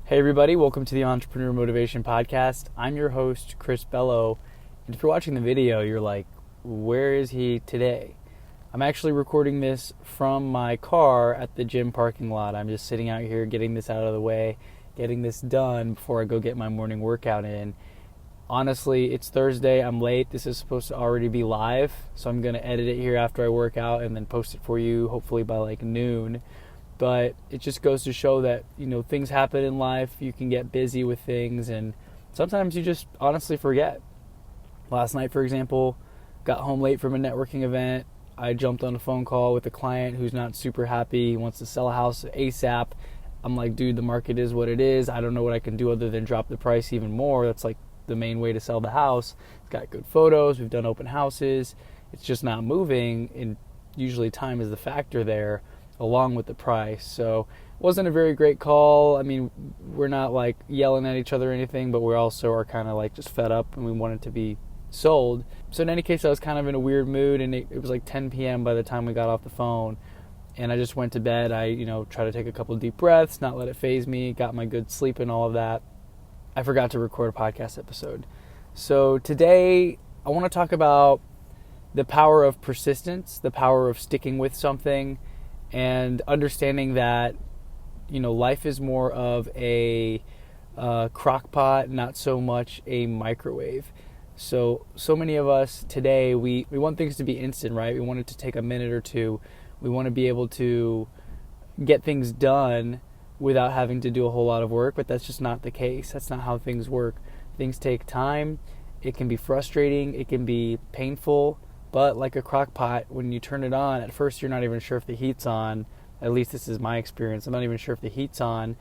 Hey everybody, welcome to the Entrepreneur Motivation Podcast. I'm your host, Chris Bello, and if you're watching the video, you're like, where is he today? I'm actually recording this from my car at the gym parking lot. I'm just sitting out here getting this out of the way, getting this done before I go get my morning workout in. Honestly, it's Thursday, I'm late. This is supposed to already be live, so I'm going to edit it here after I work out and then post it for you, hopefully by like noon. But it just goes to show that, things happen in life. You can get busy with things, and sometimes you just honestly forget. Last night, for example, got home late from a networking event. I jumped on a phone call with a client who's not super happy. He wants to sell a house ASAP. I'm like, dude, the market is what it is. I don't know what I can do other than drop the price even more. That's like the main way to sell the house. It's got good photos. We've done open houses. It's just not moving, and usually time is the factor there, along with the price. So it wasn't a very great call. I mean, we're not like yelling at each other or anything, but we also are kind of like just fed up and we want it to be sold. So in any case, I was kind of in a weird mood, and it was like 10 p.m. by the time we got off the phone, and I just went to bed. I, try to take a couple of deep breaths, not let it faze me, got my good sleep and all of that. I forgot to record a podcast episode. So today I want to talk about the power of persistence, the power of sticking with something, and understanding that, life is more of a crock pot, not so much a microwave. So many of us today, we want things to be instant, right? We want it to take a minute or two. We want to be able to get things done without having to do a whole lot of work, but that's just not the case. That's not how things work. Things take time. It can be frustrating. It can be painful. But like a crock pot, when you turn it on, at first you're not even sure if the heat's on. At least this is my experience. I'm not even sure if the heat's on.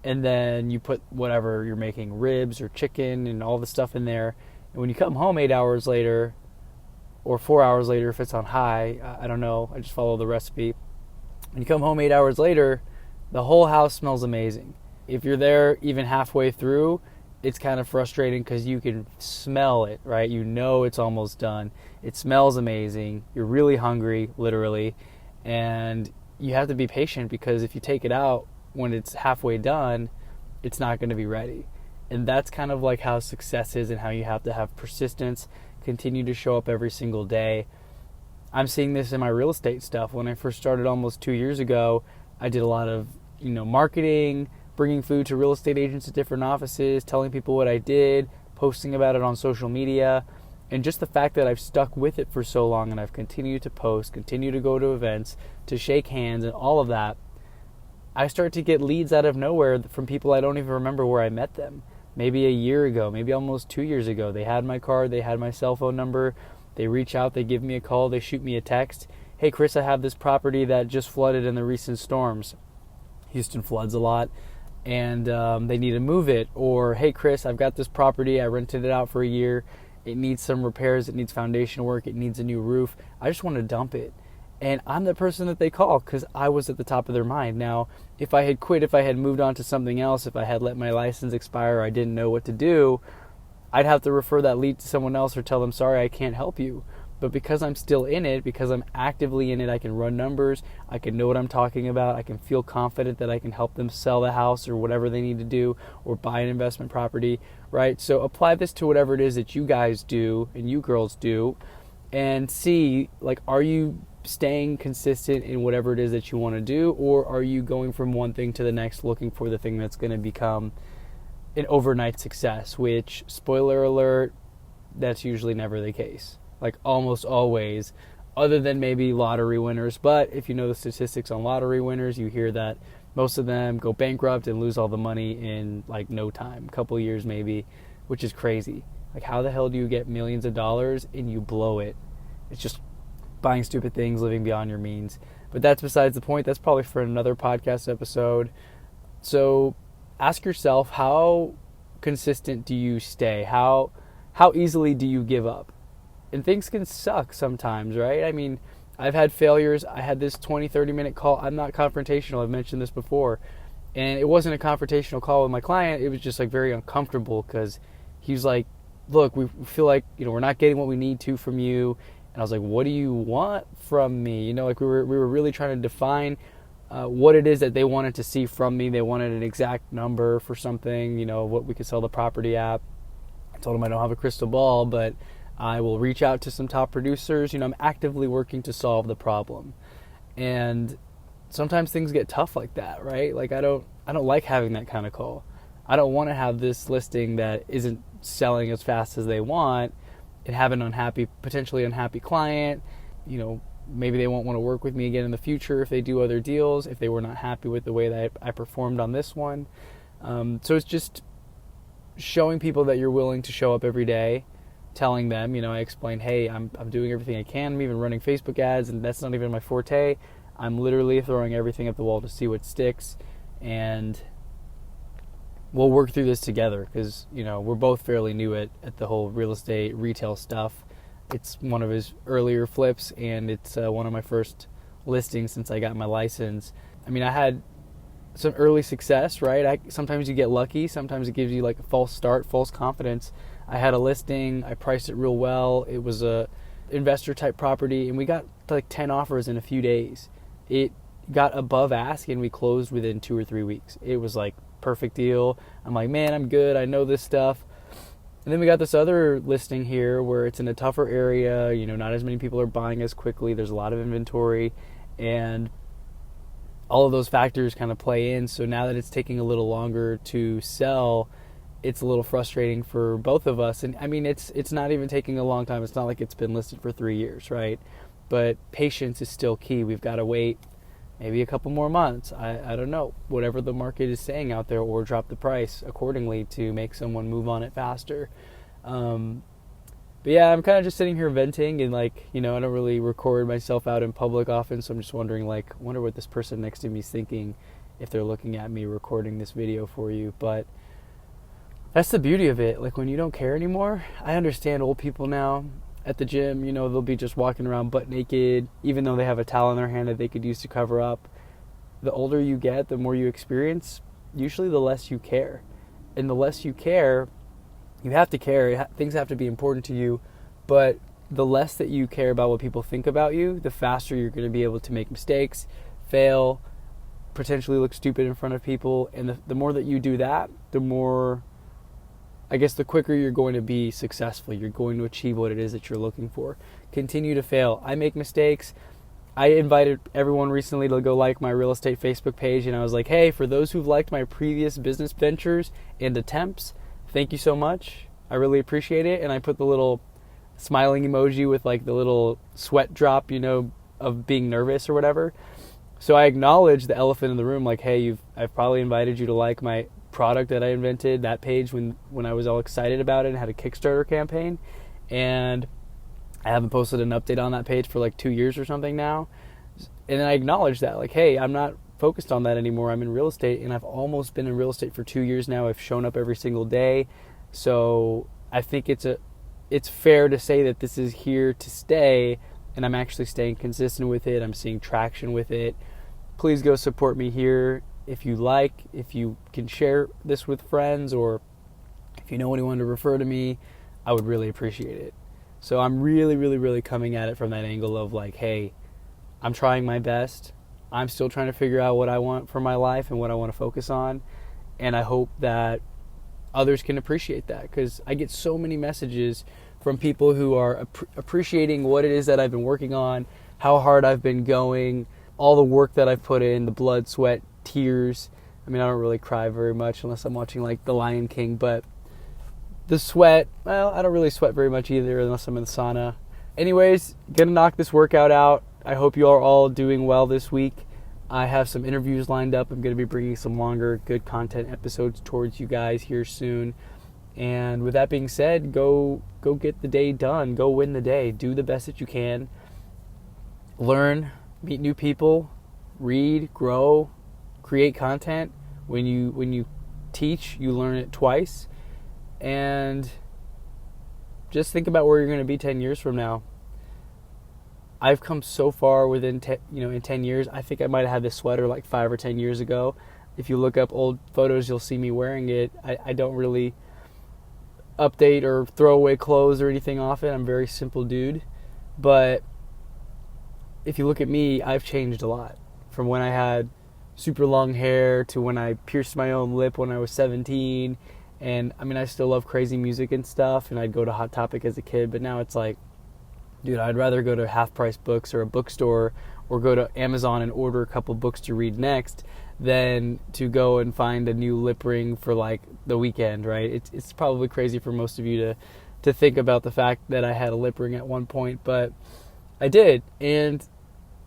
And then you put whatever you're making, ribs or chicken and all the stuff in there. And when you come home 8 hours later, or 4 hours later if it's on high, I don't know, I just follow the recipe. When you come home 8 hours later, the whole house smells amazing. If you're there even halfway through, it's kind of frustrating because you can smell it, right? You know it's almost done. It smells amazing. You're really hungry, literally. And you have to be patient, because if you take it out when it's halfway done, it's not going to be ready. And that's kind of like how success is, and how you have to have persistence, continue to show up every single day. I'm seeing this in my real estate stuff. When I first started almost 2 years ago, I did a lot of, marketing, bringing food to real estate agents at different offices, telling people what I did, posting about it on social media. And just the fact that I've stuck with it for so long, and I've continued to post, continue to go to events, to shake hands and all of that, I start to get leads out of nowhere from people I don't even remember where I met them. Maybe a year ago, maybe almost 2 years ago. They had my card, they had my cell phone number, they reach out, they give me a call, they shoot me a text. Hey Chris, I have this property that just flooded in the recent storms. Houston floods a lot, and they need to move it. Or, hey Chris, I've got this property, I rented it out for a year, it needs some repairs, it needs foundation work, it needs a new roof, I just want to dump it. And I'm the person that they call because I was at the top of their mind. Now, if I had quit, if I had moved on to something else, if I had let my license expire, or I didn't know what to do, I'd have to refer that lead to someone else or tell them, sorry, I can't help you. But because I'm still in it, because I'm actively in it, I can run numbers, I can know what I'm talking about, I can feel confident that I can help them sell the house or whatever they need to do, or buy an investment property, right? So apply this to whatever it is that you guys do and you girls do, and see, like, are you staying consistent in whatever it is that you want to do, or are you going from one thing to the next looking for the thing that's going to become an overnight success, which, spoiler alert, that's usually never the case. Like almost always, other than maybe lottery winners. But if you know the statistics on lottery winners, you hear that most of them go bankrupt and lose all the money in like no time, a couple years maybe, which is crazy. Like, how the hell do you get millions of dollars and you blow it? It's just buying stupid things, living beyond your means. But that's besides the point. That's probably for another podcast episode. So ask yourself, how consistent do you stay? How easily do you give up? And things can suck sometimes, right? I mean, I've had failures. I had this 20-30 minute call. I'm not confrontational. I've mentioned this before. And it wasn't a confrontational call with my client. It was just like very uncomfortable, because he was like, look, we feel like, we're not getting what we need to from you. And I was like, what do you want from me? Like we were really trying to define what it is that they wanted to see from me. They wanted an exact number for something, what we could sell the property at. I told them I don't have a crystal ball, but I will reach out to some top producers. I'm actively working to solve the problem. And sometimes things get tough like that, right? Like I don't like having that kind of call. I don't want to have this listing that isn't selling as fast as they want and have an potentially unhappy client. Maybe they won't want to work with me again in the future if they do other deals, if they were not happy with the way that I performed on this one. So it's just showing people that you're willing to show up every day, telling them, I explain, hey, I'm doing everything I can. I'm even running Facebook ads, and that's not even my forte. I'm literally throwing everything at the wall to see what sticks, and we'll work through this together because, we're both fairly new at the whole real estate retail stuff. It's one of his earlier flips, and it's one of my first listings since I got my license. I had some early success, right? Sometimes you get lucky. Sometimes it gives you like a false start, false confidence. I had a listing. I priced it real well. It was a investor type property, and we got like 10 offers in a few days. It got above ask, and we closed within 2 or 3 weeks. It was like perfect deal. I'm like, man, I'm good. I know this stuff. And then we got this other listing here where it's in a tougher area, not as many people are buying as quickly. There's a lot of inventory, and all of those factors kind of play in. So now that it's taking a little longer to sell, it's a little frustrating for both of us. And it's not even taking a long time. It's not like it's been listed for 3 years, right? But patience is still key. We've got to wait maybe a couple more months. I don't know, whatever the market is saying out there, or drop the price accordingly to make someone move on it faster. But yeah, I'm kind of just sitting here venting, and I don't really record myself out in public often, so I'm just wondering, wonder what this person next to me is thinking if they're looking at me recording this video for you. But that's the beauty of it. When you don't care anymore, I understand old people now. At the gym, they'll be just walking around butt naked, even though they have a towel in their hand that they could use to cover up. The older you get, the more you experience, usually the less you care. And the less you care, you have to care. Things have to be important to you. But the less that you care about what people think about you, the faster you're going to be able to make mistakes, fail, potentially look stupid in front of people. And the more that you do that, the quicker you're going to be successful. You're going to achieve what it is that you're looking for. Continue to fail. I make mistakes. I invited everyone recently to go like my real estate Facebook page, and I was like, hey, for those who've liked my previous business ventures and attempts, thank you so much. I really appreciate it. And I put the little smiling emoji with the little sweat drop, of being nervous or whatever. So I acknowledge the elephant in the room, hey, I've probably invited you to like my product that I invented, that page when I was all excited about it and had a Kickstarter campaign, and I haven't posted an update on that page for 2 years or something now. And then I acknowledge that hey, I'm not focused on that anymore. I'm in real estate, and I've almost been in real estate for 2 years now. I've shown up every single day. So I think it's fair to say that this is here to stay, and I'm actually staying consistent with it. I'm seeing traction with it. Please go support me here. If you can share this with friends, or if you know anyone to refer to me, I would really appreciate it. So I'm really, really, really coming at it from that angle of hey, I'm trying my best. I'm still trying to figure out what I want for my life and what I want to focus on. And I hope that others can appreciate that, because I get so many messages from people who are appreciating what it is that I've been working on, how hard I've been going, all the work that I've put in, the blood, sweat, tears. I don't really cry very much unless I'm watching The Lion King, but the sweat, well, I don't really sweat very much either unless I'm in the sauna. Anyways, gonna knock this workout out. I hope you are all doing well this week. I have some interviews lined up. I'm gonna be bringing some longer, good content episodes towards you guys here soon. And with that being said, go get the day done. Go win the day. Do the best that you can. Learn, meet new people, read, grow, create content. When you teach, you learn it twice. And just think about where you're going to be 10 years from now. I've come so far within in 10 years. I think I might have had this sweater 5 or 10 years ago. If you look up old photos, you'll see me wearing it. I don't really update or throw away clothes or anything often. I'm a very simple dude. But if you look at me, I've changed a lot from when I had super long hair to when I pierced my own lip when I was 17. And I mean, I still love crazy music and stuff, and I'd go to Hot Topic as a kid, but now it's like, dude, I'd rather go to Half Price Books or a bookstore or go to Amazon and order a couple books to read next than to go and find a new lip ring for like the weekend, right? It's probably crazy for most of you to think about the fact that I had a lip ring at one point, but I did, and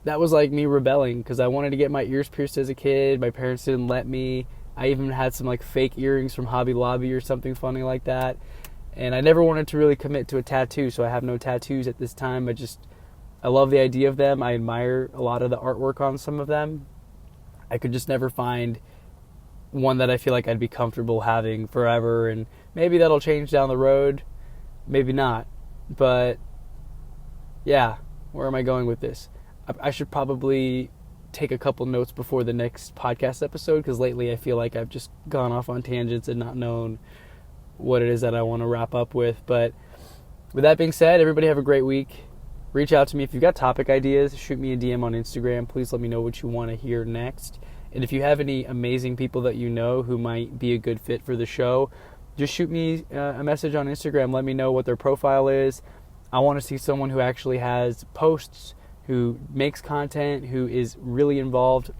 that was like me rebelling because I wanted to get my ears pierced as a kid. My parents didn't let me. I even had some like fake earrings from Hobby Lobby or something funny like that. And I never wanted to really commit to a tattoo, so I have no tattoos at this time. I love the idea of them. I admire a lot of the artwork on some of them. I could just never find one that I feel like I'd be comfortable having forever, and maybe that'll change down the road. Maybe not. But yeah, where am I going with this? I should probably take a couple notes before the next podcast episode, because lately I feel like I've just gone off on tangents and not known what it is that I want to wrap up with. But with that being said, everybody have a great week. Reach out to me if you've got topic ideas. Shoot me a DM on Instagram. Please let me know what you want to hear next. And if you have any amazing people that you know who might be a good fit for the show, just shoot me a message on Instagram. Let me know what their profile is. I want to see someone who actually has posts, who makes content, who is really involved.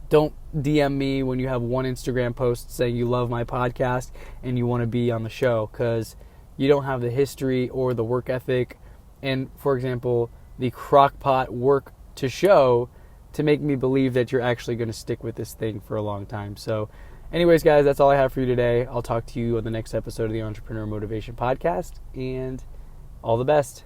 Don't DM me when you have one Instagram post saying you love my podcast and you want to be on the show, because you don't have the history or the work ethic and, for example, the crockpot work to show to make me believe that you're actually going to stick with this thing for a long time. So anyways, guys, that's all I have for you today. I'll talk to you on the next episode of the Entrepreneur Motivation Podcast, and all the best.